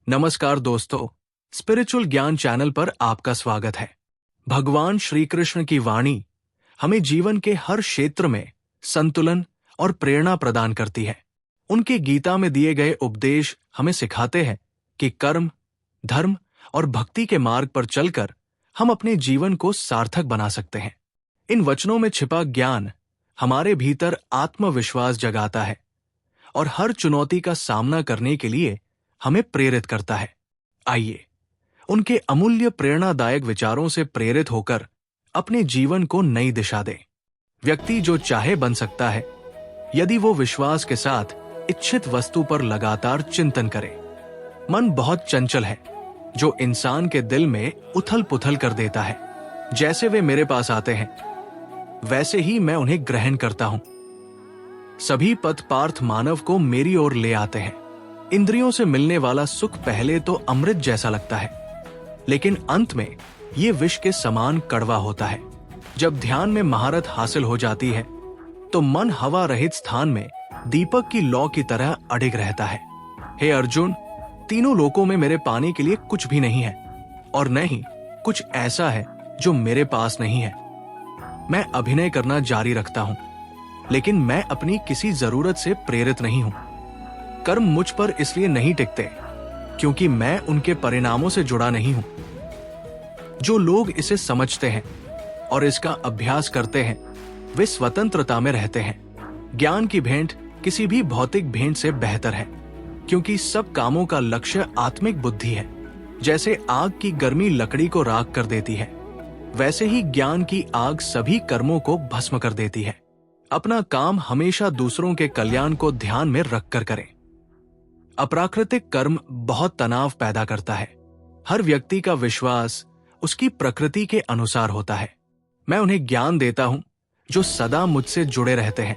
नमस्कार दोस्तों, स्पिरिचुअल ज्ञान चैनल पर आपका स्वागत है। भगवान श्री कृष्ण की वाणी हमें जीवन के हर क्षेत्र में संतुलन और प्रेरणा प्रदान करती है। उनके गीता में दिए गए उपदेश हमें सिखाते हैं कि कर्म, धर्म और भक्ति के मार्ग पर चलकर हम अपने जीवन को सार्थक बना सकते हैं। इन वचनों में छिपा ज्ञान हमारे भीतर आत्मविश्वास जगाता है और हर चुनौती का सामना करने के लिए हमें प्रेरित करता है। आइए उनके अमूल्य प्रेरणादायक विचारों से प्रेरित होकर अपने जीवन को नई दिशा दें। व्यक्ति जो चाहे बन सकता है यदि वो विश्वास के साथ इच्छित वस्तु पर लगातार चिंतन करे। मन बहुत चंचल है जो इंसान के दिल में उथल पुथल कर देता है। जैसे वे मेरे पास आते हैं वैसे ही मैं उन्हें ग्रहण करता हूं। सभी पथ पार्थ मानव को मेरी ओर ले आते हैं। इंद्रियों से मिलने वाला सुख पहले तो अमृत जैसा लगता है, लेकिन अंत में ये विष के समान कड़वा होता है। जब ध्यान में महारत हासिल हो जाती है तो मन हवा रहित स्थान में दीपक की लौ की तरह अडिग रहता है। हे अर्जुन, तीनों लोकों में मेरे पाने के लिए कुछ भी नहीं है और न ही कुछ ऐसा है जो मेरे पास नहीं है। मैं अभिनय करना जारी रखता हूं, लेकिन मैं अपनी किसी जरूरत से प्रेरित नहीं हूं। कर्म मुझ पर इसलिए नहीं टिकते क्योंकि मैं उनके परिणामों से जुड़ा नहीं हूं। जो लोग इसे समझते हैं और इसका अभ्यास करते हैं वे स्वतंत्रता में रहते हैं। ज्ञान की भेंट किसी भी भौतिक भेंट से बेहतर है क्योंकि सब कामों का लक्ष्य आत्मिक बुद्धि है। जैसे आग की गर्मी लकड़ी को राख कर देती है, वैसे ही ज्ञान की आग सभी कर्मों को भस्म कर देती है। अपना काम हमेशा दूसरों के कल्याण को ध्यान में रखकर करें। अप्राकृतिक कर्म बहुत तनाव पैदा करता है। हर व्यक्ति का विश्वास उसकी प्रकृति के अनुसार होता है। मैं उन्हें ज्ञान देता हूं जो सदा मुझसे जुड़े रहते हैं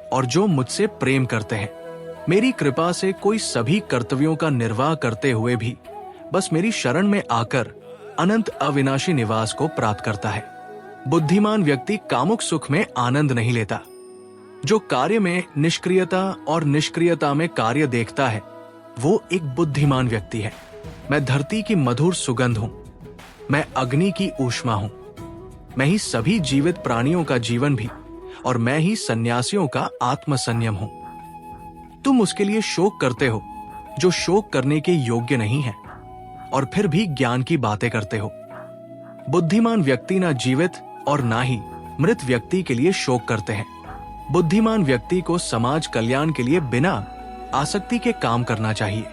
और जो मुझसे प्रेम करते हैं। मेरी कृपा से कोई सभी कर्तव्यों का निर्वाह करते हुए भी बस मेरी शरण में आकर अनंत अविनाशी निवास को प्राप्त करता है। बुद्धिमान व्यक्ति कामुक सुख में आनंद नहीं लेता। जो कार्य में निष्क्रियता और निष्क्रियता में कार्य देखता है वो एक बुद्धिमान व्यक्ति है। मैं धरती की मधुर सुगंध हूं, मैं अग्नि की ऊष्मा हूं, मैं ही सभी जीवित प्राणियों का जीवन भी और मैं ही सन्यासियों का आत्मसंयम हूं। तुम उसके लिए शोक करते हो जो शोक करने के योग्य नहीं है और फिर भी ज्ञान की बातें करते हो। बुद्धिमान व्यक्ति ना जीवित और ना ही मृत व्यक्ति के लिए शोक करते हैं। बुद्धिमान व्यक्ति को समाज कल्याण के लिए बिना आसक्ति के काम करना चाहिए।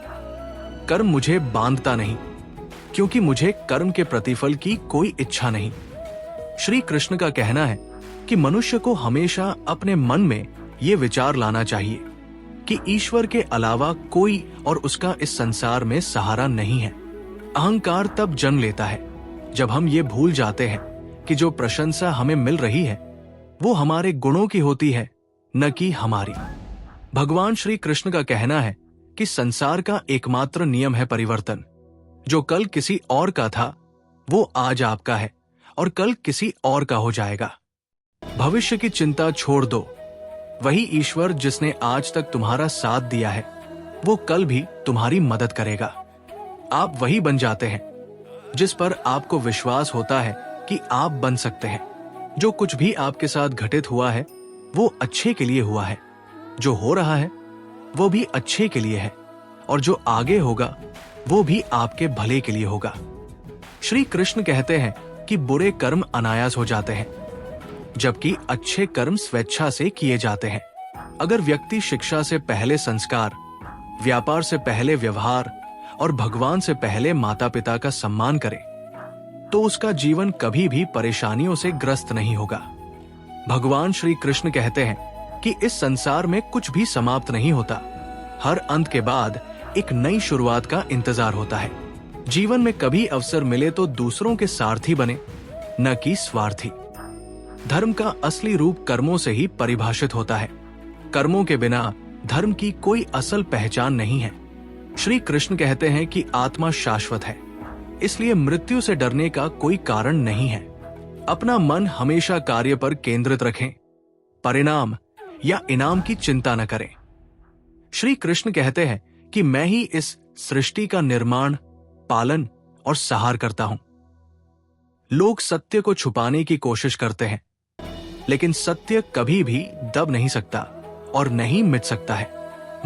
कर्म मुझे बांधता नहीं क्योंकि मुझे कर्म के प्रतिफल की कोई इच्छा नहीं। श्री कृष्ण का कहना है कि मनुष्य को हमेशा अपने मन में ये विचार लाना चाहिए कि ईश्वर के अलावा कोई और उसका इस संसार में सहारा नहीं है। अहंकार तब जन्म लेता है जब हम ये भूल जाते हैं कि जो प्रशंसा हमें मिल रही है वो हमारे गुणों की होती है, न कि हमारी। भगवान श्री कृष्ण का कहना है कि संसार का एकमात्र नियम है परिवर्तन। जो कल किसी और का था वो आज आपका है और कल किसी और का हो जाएगा। भविष्य की चिंता छोड़ दो। वही ईश्वर जिसने आज तक तुम्हारा साथ दिया है वो कल भी तुम्हारी मदद करेगा। आप वही बन जाते हैं जिस पर आपको विश्वास होता है कि आप बन सकते हैं। जो कुछ भी आपके साथ घटित हुआ है वो अच्छे के लिए हुआ है। जो हो रहा है वो भी अच्छे के लिए है और जो आगे होगा वो भी आपके भले के लिए होगा। श्री कृष्ण कहते हैं कि बुरे कर्म अनायास हो जाते हैं जबकि अच्छे कर्म स्वेच्छा से किए जाते हैं। अगर व्यक्ति शिक्षा से पहले संस्कार, व्यापार से पहले व्यवहार और भगवान से पहले माता पिता का सम्मान करे तो उसका जीवन कभी भी परेशानियों से ग्रस्त नहीं होगा। भगवान श्री कृष्ण कहते हैं कि इस संसार में कुछ भी समाप्त नहीं होता। हर अंत के बाद एक नई शुरुआत का इंतजार होता है। जीवन में कभी अवसर मिले तो दूसरों के सारथी बने, न कि स्वार्थी। धर्म का असली रूप कर्मों से ही परिभाषित होता है। कर्मों के बिना धर्म की कोई असल पहचान नहीं है। श्री कृष्ण कहते हैं कि आत्मा शाश्वत है, इसलिए मृत्यु से डरने का कोई कारण नहीं है। अपना मन हमेशा कार्य पर केंद्रित रखें, परिणाम या इनाम की चिंता न करें। श्री कृष्ण कहते हैं कि मैं ही इस सृष्टि का निर्माण, पालन और सहार करता हूं। लोग सत्य को छुपाने की कोशिश करते हैं, लेकिन सत्य कभी भी दब नहीं सकता और नहीं मिट सकता है।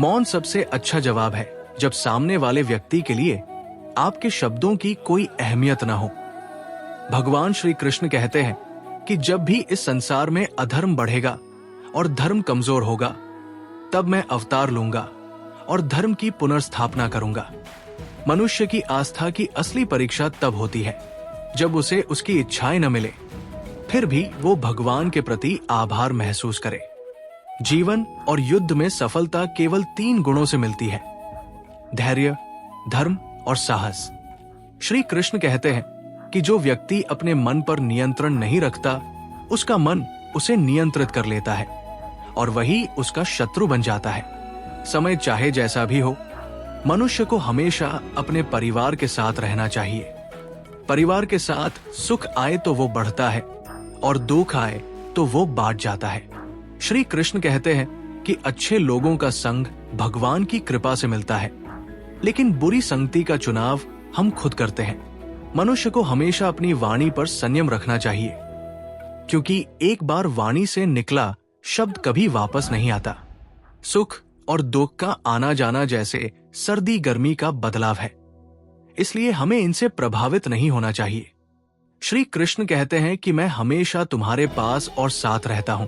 मौन सबसे अच्छा जवाब है जब सामने वाले व्यक्ति के लिए आपके शब्दों की कोई अहमियत ना हो। भगवान श्री कृष्ण कहते हैं कि जब भी इस संसार में अधर्म बढ़ेगा और धर्म कमजोर होगा, तब मैं अवतार लूंगा और धर्म की पुनर्स्थापना करूंगा। मनुष्य की आस्था की असली परीक्षा तब होती है जब उसे उसकी इच्छाएं न मिले, फिर भी वो भगवान के प्रति आभार महसूस करे। जीवन और युद्ध में सफलता केवल 3 गुणों से मिलती है: धैर्य, धर्म और साहस। श्री कृष्ण कहते हैं कि जो व्यक्ति अपने मन पर नियंत्रण नहीं रखता, उसका मन उसे नियंत्रित कर लेता है और वही उसका शत्रु बन जाता है। समय चाहे जैसा भी हो, मनुष्य को हमेशा अपने परिवार के साथ रहना चाहिए। परिवार के साथ सुख आए तो वो बढ़ता है और दुख आए तो वो बांट जाता है। श्री कृष्ण कहते हैं कि अच्छे लोगों का संग भगवान की कृपा से मिलता है, लेकिन बुरी संगति का चुनाव हम खुद करते हैं। मनुष्य को हमेशा अपनी वाणी पर संयम रखना चाहिए, क्योंकि एक बार वाणी से निकला शब्द कभी वापस नहीं आता। सुख और दुख का आना जाना जैसे सर्दी गर्मी का बदलाव है, इसलिए हमें इनसे प्रभावित नहीं होना चाहिए। श्री कृष्ण कहते हैं कि मैं हमेशा तुम्हारे पास और साथ रहता हूं,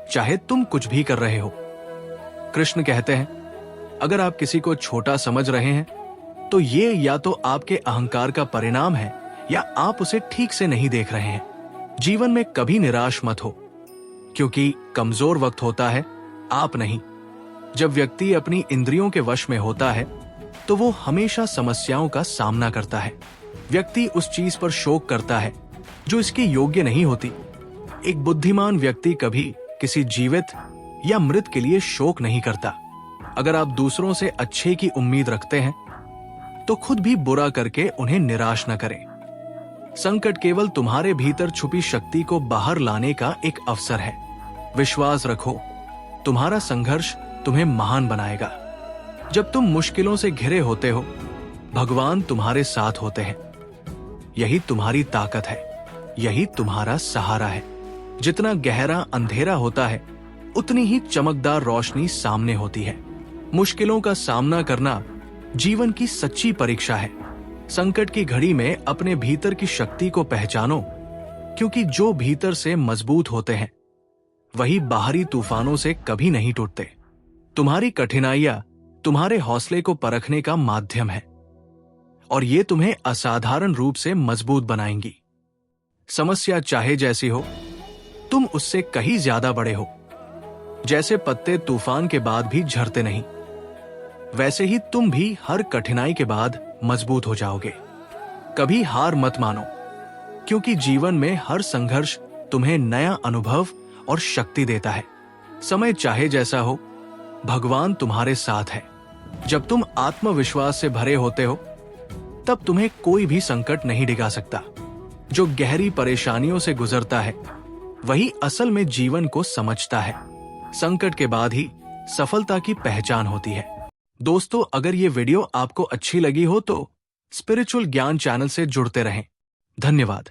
चाहे तुम कुछ भी कर रहे हो। कृष्ण कहते हैं, अगर आप किसी को छोटा समझ रहे हैं तो ये या तो आपके अहंकार का परिणाम है या आप उसे ठीक से नहीं देख रहे हैं। जीवन में कभी निराश मत हो, क्योंकि कमजोर वक्त होता है, आप नहीं। जब व्यक्ति अपनी इंद्रियों के वश में होता है तो वो हमेशा समस्याओं का सामना करता है। व्यक्ति उस चीज पर शोक करता है जो इसके योग्य नहीं होती। एक बुद्धिमान व्यक्ति कभी किसी जीवित या मृत के लिए शोक नहीं करता। अगर आप दूसरों से अच्छे की उम्मीद रखते हैं तो खुद भी बुरा करके उन्हें निराश न करें। संकट केवल तुम्हारे भीतर छुपी शक्ति को बाहर लाने का एक अवसर है। विश्वास रखो, तुम्हारा संघर्ष तुम्हें महान बनाएगा। जब तुम मुश्किलों से घिरे होते हो, भगवान तुम्हारे साथ होते हैं। यही तुम्हारी ताकत है, यही तुम्हारा सहारा है। जितना गहरा अंधेरा होता है, उतनी ही चमकदार रोशनी सामने होती है। मुश्किलों का सामना करना जीवन की सच्ची परीक्षा है। संकट की घड़ी में अपने भीतर की शक्ति को पहचानो, क्योंकि जो भीतर से मजबूत होते हैं वही बाहरी तूफानों से कभी नहीं टूटते। तुम्हारी कठिनाइयां तुम्हारे हौसले को परखने का माध्यम है और ये तुम्हें असाधारण रूप से मजबूत बनाएंगी। समस्या चाहे जैसी हो, तुम उससे कहीं ज्यादा बड़े हो। जैसे पत्ते तूफान के बाद भी झड़ते नहीं, वैसे ही तुम भी हर कठिनाई के बाद मजबूत हो जाओगे। कभी हार मत मानो, क्योंकि जीवन में हर संघर्ष तुम्हें नया अनुभव और शक्ति देता है। समय चाहे जैसा हो, भगवान तुम्हारे साथ है। जब तुम आत्मविश्वास से भरे होते हो, तब तुम्हें कोई भी संकट नहीं डिगा सकता। जो गहरी परेशानियों से गुजरता है, वही असल में जीवन को समझता है। संकट के बाद ही सफलता की पहचान होती है। दोस्तों, अगर ये वीडियो आपको अच्छी लगी हो तो स्पिरिचुअल ज्ञान चैनल से जुड़ते रहें। धन्यवाद।